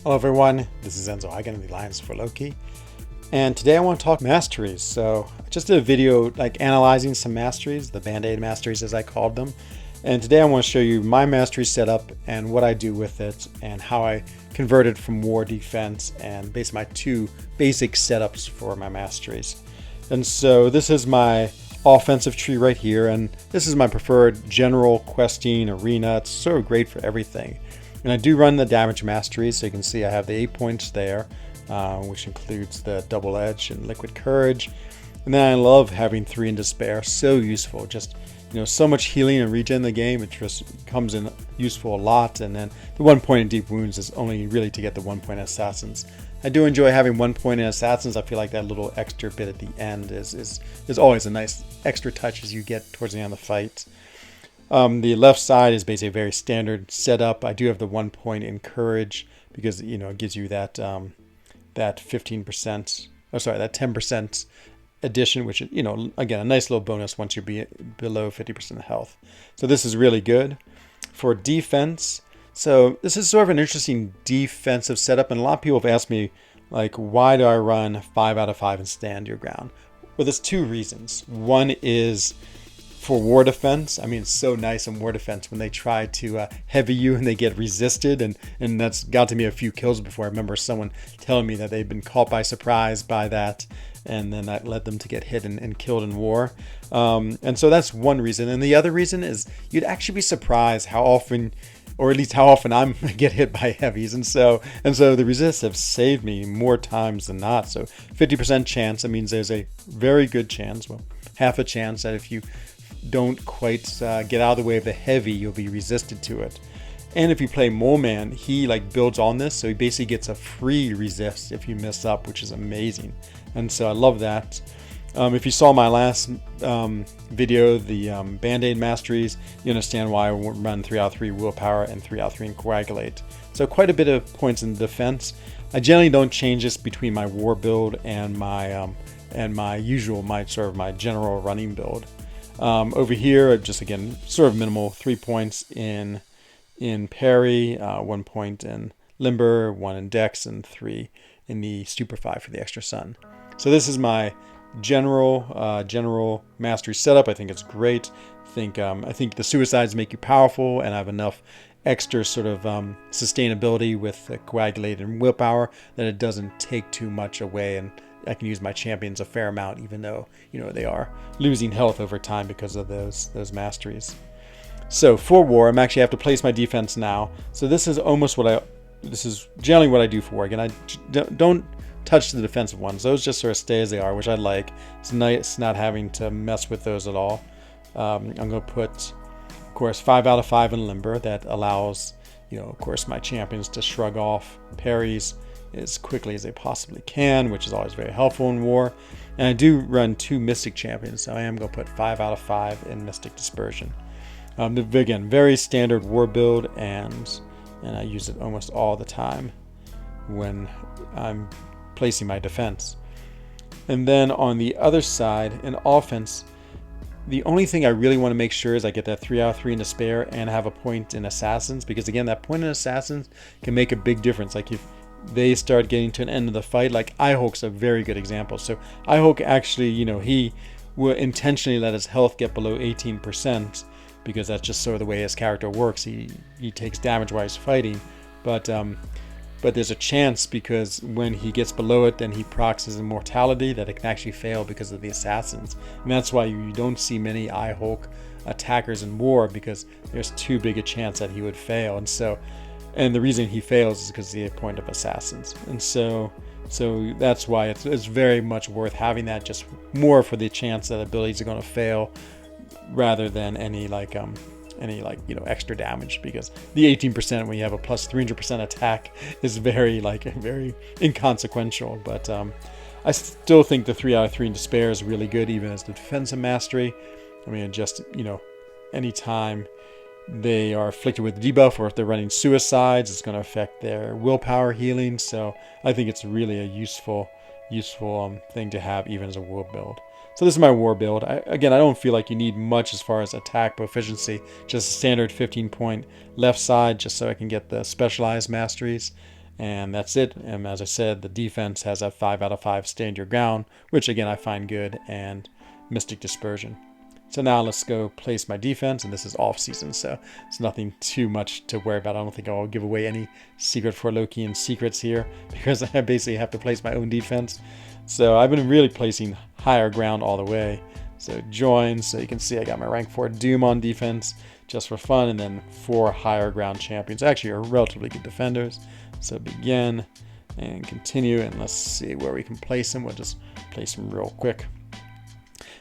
Hello everyone, this is Enzo Eigen of the Alliance for Loki, and today I want to talk masteries. So I just did a video like analyzing some masteries, the Band-Aid masteries as I called them, and today I want to show you my mastery setup and what I do with it and how I converted from war defense and basically my two basic setups for my masteries. And so this is my offensive tree right here, and this is my preferred general, questing, arena. It's so great for everything. And I do run the damage masteries, so you can see I have the 8 points there, which includes the double edge and liquid courage. And then I love having 3 in despair, so useful. Just, so much healing and regen in the game, it just comes in useful a lot. And then the 1 point in deep wounds is only really to get the 1 point in assassins. I do enjoy having 1 point in assassins. I feel like that little extra bit at the end is always a nice extra touch as you get towards the end of the fight. The left side is basically a very standard setup. I do have the 1 point in courage because it gives you that that 15%, that 10% addition, which again a nice little bonus once you're below 50% health. So this is really good for defense. So this is sort of an interesting defensive setup, and a lot of people have asked me like, why do I run 5 out of 5 and stand your ground? Well, there's 2 reasons. One is for war defense. I mean, it's so nice in war defense when they try to heavy you and they get resisted, and that's got to me a few kills before. I remember someone telling me that they'd been caught by surprise by that, and then that led them to get hit and killed in war. And so that's one reason. And the other reason is you'd actually be surprised how often, or at least how often I get hit by heavies. And so the resists have saved me more times than not. So 50% chance, that means there's a very good chance, well, half a chance that if you don't quite get out of the way of the heavy, you'll be resisted to it. And if you play Mole Man, he builds on this, so he basically gets a free resist if you mess up, which is amazing. And so I love that. If you saw my last video, the Band-Aid masteries, you understand why I run 3 out of 3 willpower and 3 out of 3 in coagulate. So quite a bit of points in defense. I generally don't change this between my war build and my usual, my general running build. Over here, just again, sort of minimal, 3 points in parry, 1 point in limber, 1 in dex, and 3 in the stupefy for the extra sun. So this is my general mastery setup. I think it's great. I think the suicides make you powerful, and I have enough extra sort of sustainability with coagulate and willpower that it doesn't take too much away, and I can use my champions a fair amount, even though they are losing health over time because of those masteries. So for war, I'm actually have to place my defense now. So this is generally what I do for war. Again, I don't touch the defensive ones. Those just sort of stay as they are, which I like. It's nice not having to mess with those at all. I'm going to put, of course, 5 out of 5 in limber. That allows, of course, my champions to shrug off parries as quickly as they possibly can, which is always very helpful in war. And I do run 2 Mystic champions, so I am going to put 5 out of 5 in Mystic Dispersion. Again, very standard war build, and I use it almost all the time when I'm placing my defense. And then on the other side, in offense, the only thing I really want to make sure is I get that 3 out of 3 in despair and have a point in assassins, because again, that point in assassins can make a big difference. Like if they start getting to an end of the fight, like Ihulk's a very good example. So Ihulk actually, he will intentionally let his health get below 18%, because that's just sort of the way his character works. He takes damage while he's fighting, but there's a chance, because when he gets below it, then he procs his immortality, that it can actually fail because of the assassins. And that's why you don't see many Ihulk attackers in war, because there's too big a chance that he would fail. And the reason he fails is because of the point of assassins. And so that's why it's very much worth having that, just more for the chance that abilities are going to fail rather than any extra damage, because the 18% when you have a plus 300% attack is very inconsequential. But I still think the 3 out of 3 in despair is really good, even as the defensive mastery. I mean, just anytime they are afflicted with debuff, or if they're running suicides, it's going to affect their willpower healing. So I think it's really a useful thing to have, even as a war build. So this is my war build. Again, I don't feel like you need much as far as attack proficiency. Just a standard 15-point left side, just so I can get the specialized masteries. And that's it. And as I said, the defense has a 5 out of 5 stand your ground, which again I find good, and Mystic Dispersion. So now let's go place my defense, and this is off season, so it's nothing too much to worry about. I don't think I'll give away any secret for Lokian secrets here, because I basically have to place my own defense. So I've been really placing higher ground all the way. So join, so you can see I got my rank 4 Doom on defense just for fun, and then 4 higher ground champions. Actually are relatively good defenders. So begin and continue, and let's see where we can place them. We'll just place them real quick.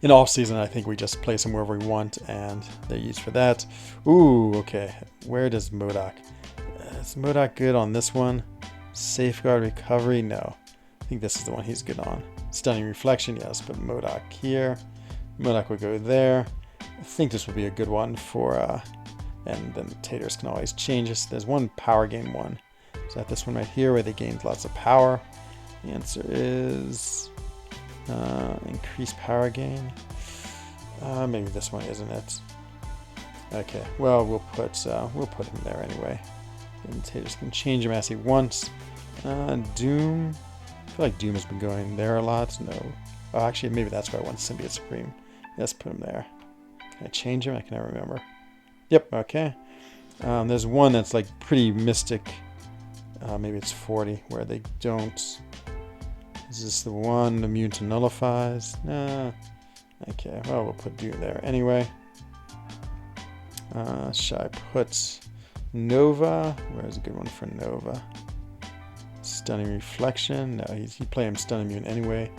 In off season, I think we just place them wherever we want, and they're used for that. Ooh, okay. Where does MCOC? Is MCOC good on this one? Safeguard recovery? No. I think this is the one he's good on. Stunning reflection, yes, but MCOC here. MCOC would go there. I think this would be a good one for, and then the taters can always change this. There's one power gain one. Is that this one right here where they gain lots of power? The answer is increased power gain. Maybe this one isn't it. Okay, well we'll put him there anyway. And taters can change him as he wants. Doom. I feel like Doom has been going there a lot. No. Oh, actually, maybe that's why I want Symbiote Supreme. Let's put him there. Can I change him? I can never remember. Yep, okay. There's one that's like pretty mystic. Maybe it's 40, where they don't. Is this the one immune to nullifies? Nah. Okay, well, we'll put Doom there anyway. Should I put Nova? Where's a good one for Nova? Stunning Reflection. No, he play him stun immune anyway.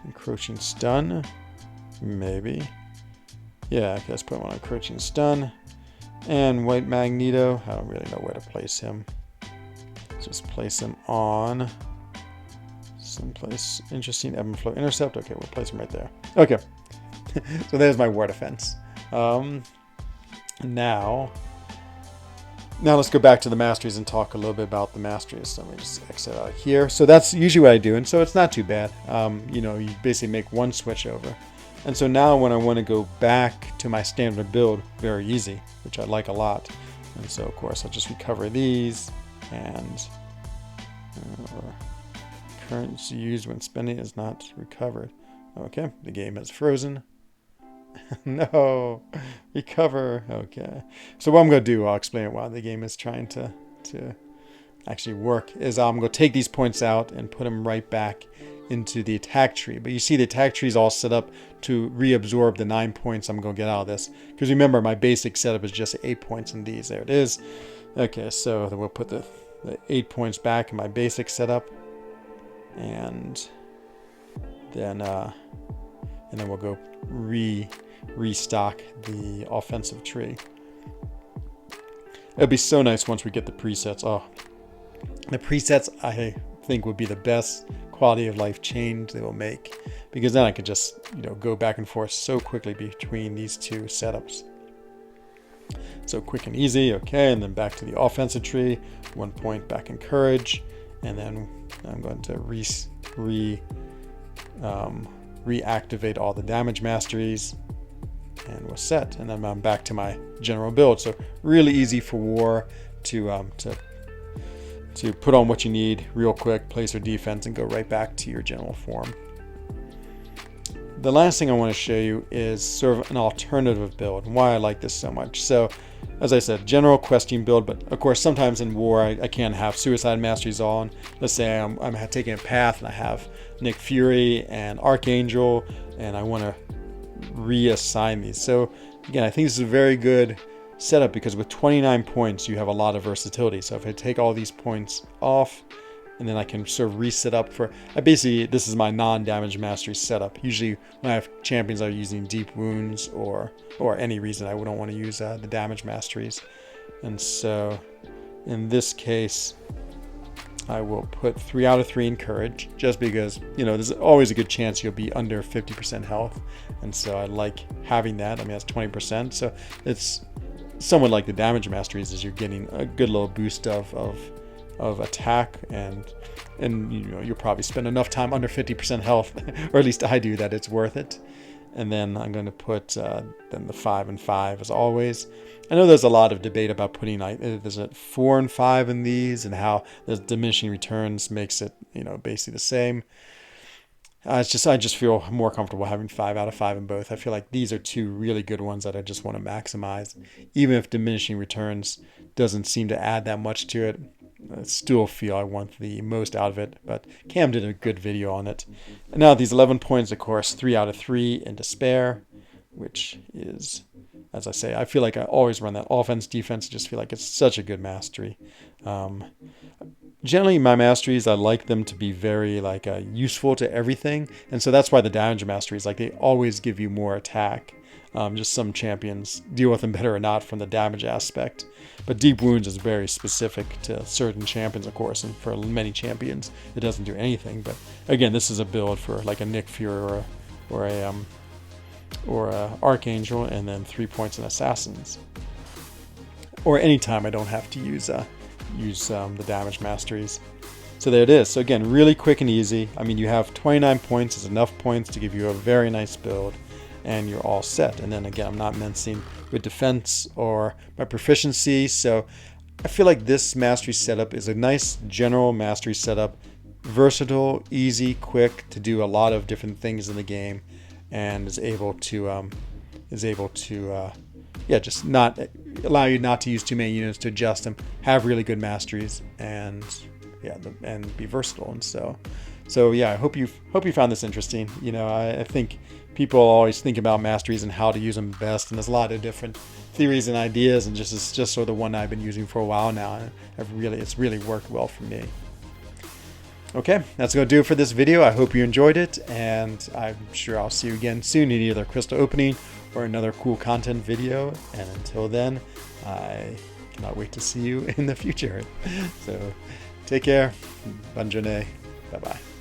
Encroaching Stun. Maybe. Yeah, okay, let's put one on Encroaching Stun. And White Magneto. I don't really know where to place him. Let's just place him on someplace interesting. Ebb and Flow Intercept. Okay, we'll place him right there. Okay. So there's my war defense. Now let's go back to the masteries and talk a little bit about the masteries. So let me just exit out here. So that's usually what I do, and so it's not too bad. You know, you basically make one switch over. And so now when I want to go back to my standard build, very easy, which I like a lot. And so of course I'll just recover these, and currency used when spending is not recovered. Okay, the game is frozen. No, recover. Okay, so what I'm going to do, I'll explain it while the game is trying to actually work, is I'm going to take these points out and put them right back into the attack tree. But you see the attack tree is all set up to reabsorb the 9 points I'm going to get out of this. Because remember, my basic setup is just 8 points in these. There it is. Okay, so then we'll put the 8 points back in my basic setup. And then we'll go restock the offensive tree. It'll be so nice once we get the presets. Oh, the presets I think would be the best quality of life change they will make, because then I could just, you know, go back and forth so quickly between these two setups. So quick and easy. Okay, and then back to the offensive tree. 1 point back in courage, and then I'm going to reactivate all the damage masteries, and we're set. And then I'm back to my general build. So really easy for war to put on what you need real quick, place your defense, and go right back to your general form. The last thing I want to show you is sort of an alternative build, and why I like this so much. So, as I said, general questing build, but of course sometimes in war I can't have suicide masteries on. Let's say I'm taking a path and I have Nick Fury and Archangel, and I want to reassign these. So again, I think this is a very good setup, because with 29 points you have a lot of versatility. So if I take all these points off, and then I can sort of reset up for, basically this is my non-damage mastery setup. Usually when I have champions I'm using deep wounds or any reason I wouldn't want to use the damage masteries. And so in this case I will put 3 out of 3 in courage, just because, you know, there's always a good chance you'll be under 50% health, and so I like having that. I mean, that's 20%, so it's somewhat like the damage masteries, is you're getting a good little boost of attack, and you know, you'll probably spend enough time under 50% health, or at least I do, that it's worth it. And then I'm going to put then the 5 and 5 as always. I know there's a lot of debate about putting like there's a 4 and 5 in these and how the diminishing returns makes it, you know, basically the same. I just feel more comfortable having 5 out of 5 in both. I feel like these are two really good ones that I just want to maximize. Even if diminishing returns doesn't seem to add that much to it, I still feel I want the most out of it. But Cam did a good video on it. And now these 11 points, of course, 3 out of 3 in despair, which is, as I say, I feel like I always run that offense, defense. I just feel like it's such a good mastery. Generally, my masteries, I like them to be very like useful to everything, and so that's why the damage masteries, like they always give you more attack. Just some champions deal with them better or not from the damage aspect, but deep wounds is very specific to certain champions, of course, and for many champions it doesn't do anything. But again, this is a build for like a Nick Fury or a Archangel, and then 3 points in Assassins, or anytime I don't have to use the damage masteries. So there it is. So again, really quick and easy. I mean, you have 29 points is enough points to give you a very nice build, and you're all set. And then again, I'm not mincing with defense or my proficiency. So I feel like this mastery setup is a nice general mastery setup, versatile, easy, quick to do a lot of different things in the game, and is able to just not allow you not to use too many units to adjust them, have really good masteries, and and be versatile. And so yeah, I hope you found this interesting. You know, I think people always think about masteries and how to use them best, and there's a lot of different theories and ideas, and it's just sort of the one I've been using for a while now, and it's really worked well for me. Okay, that's going to do it for this video. I hope you enjoyed it, and I'm sure I'll see you again soon in either crystal opening or another cool content video. And until then, I cannot wait to see you in the future. So take care. Bonne journée. Bye-bye.